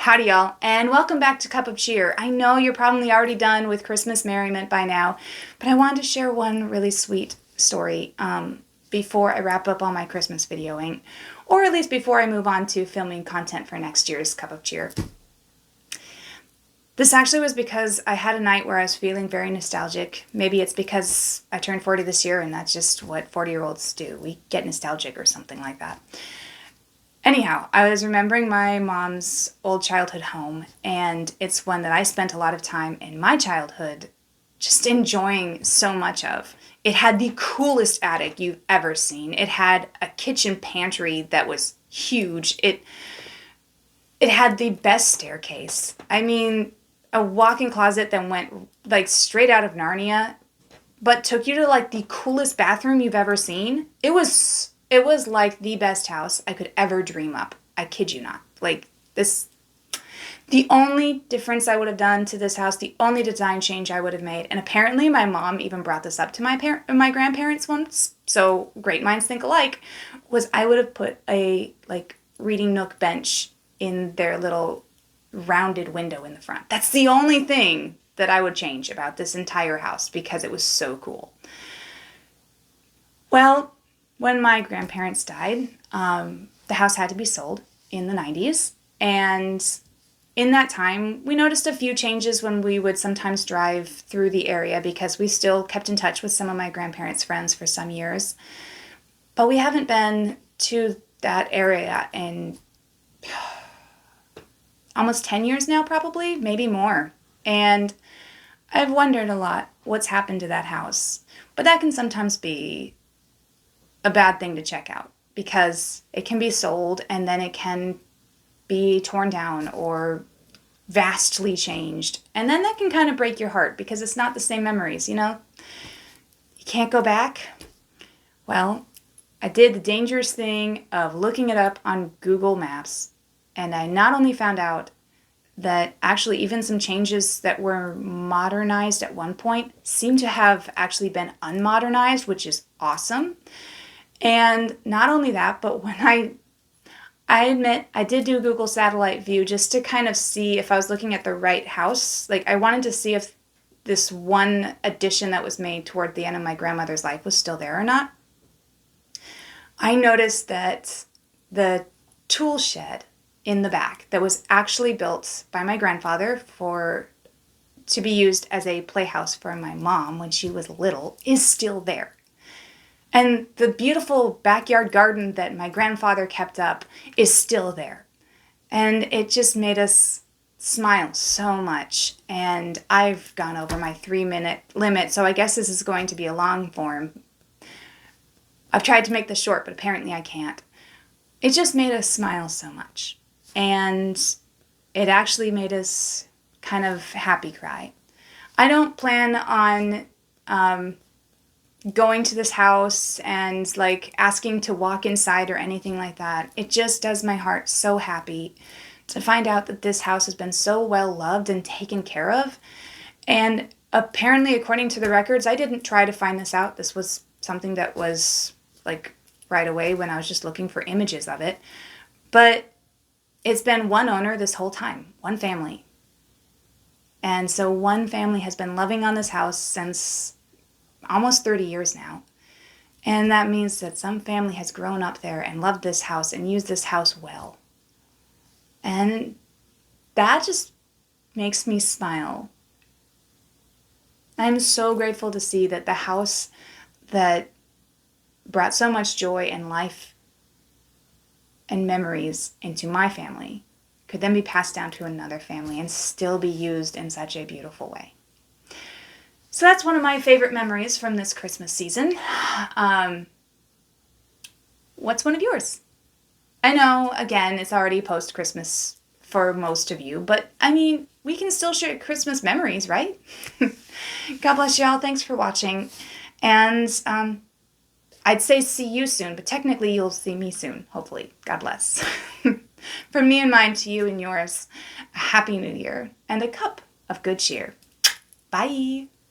Howdy y'all, and welcome back to Cup of Cheer. I know you're probably already done with Christmas merriment by now, but I wanted to share one really sweet story before I wrap up all my Christmas videoing, or at least before I move on to filming content for next year's Cup of Cheer. This actually was because I had a night where I was feeling very nostalgic. Maybe it's because I turned 40 this year and that's just what 40-year-olds do. We get nostalgic or something like that. Anyhow, I was remembering my mom's old childhood home, and it's one that I spent a lot of time in my childhood just enjoying so much of. It had the coolest attic you've ever seen. It had a kitchen pantry that was huge. It had the best staircase. I mean, a walk-in closet that went like straight out of Narnia, but took you to like the coolest bathroom you've ever seen. It was like the best house I could ever dream up. I kid you not. Like this, the only difference I would have done to this house, the only design change I would have made, and apparently my mom even brought this up to my grandparents once, so great minds think alike, was I would have put a like reading nook bench in their little rounded window in the front. That's the only thing that I would change about this entire house because it was so cool. Well, when my grandparents died, the house had to be sold in the 90s. And in that time, we noticed a few changes when we would sometimes drive through the area because we still kept in touch with some of my grandparents' friends for some years. But we haven't been to that area in almost 10 years now, probably, maybe more. And I've wondered a lot what's happened to that house. But that can sometimes be a bad thing to check out because it can be sold and then it can be torn down or vastly changed. And then that can kind of break your heart because it's not the same memories, you know? You can't go back. Well, I did the dangerous thing of looking it up on Google Maps, and I not only found out that actually even some changes that were modernized at one point seem to have actually been unmodernized, which is awesome. And not only that, but when I admit I did do Google Satellite View just to kind of see if I was looking at the right house. Like I wanted to see if this one addition that was made toward the end of my grandmother's life was still there or not. I noticed that the tool shed in the back that was actually built by my grandfather to be used as a playhouse for my mom when she was little is still there. And the beautiful backyard garden that my grandfather kept up is still there. And it just made us smile so much. And I've gone over my 3-minute limit, so I guess this is going to be a long form. I've tried to make this short, but apparently I can't. It just made us smile so much. And it actually made us kind of happy cry. I don't plan on going to this house and like asking to walk inside or anything like that. It just does my heart so happy to find out that this house has been so well loved and taken care of. And apparently, according to the records, I didn't try to find this out. This was something that was like right away when I was just looking for images of it. But it's been one owner this whole time, one family. And so one family has been loving on this house since almost 30 years now. And that means that some family has grown up there and loved this house and used this house well. And that just makes me smile. I'm so grateful to see that the house that brought so much joy and life and memories into my family could then be passed down to another family and still be used in such a beautiful way. So that's one of my favorite memories from this Christmas season. What's one of yours? I know, again, it's already post-Christmas for most of you, but I mean, we can still share Christmas memories, right? God bless y'all. Thanks for watching. And I'd say see you soon, but technically you'll see me soon, hopefully. God bless. From me and mine to you and yours, a Happy New Year and a cup of good cheer. Bye.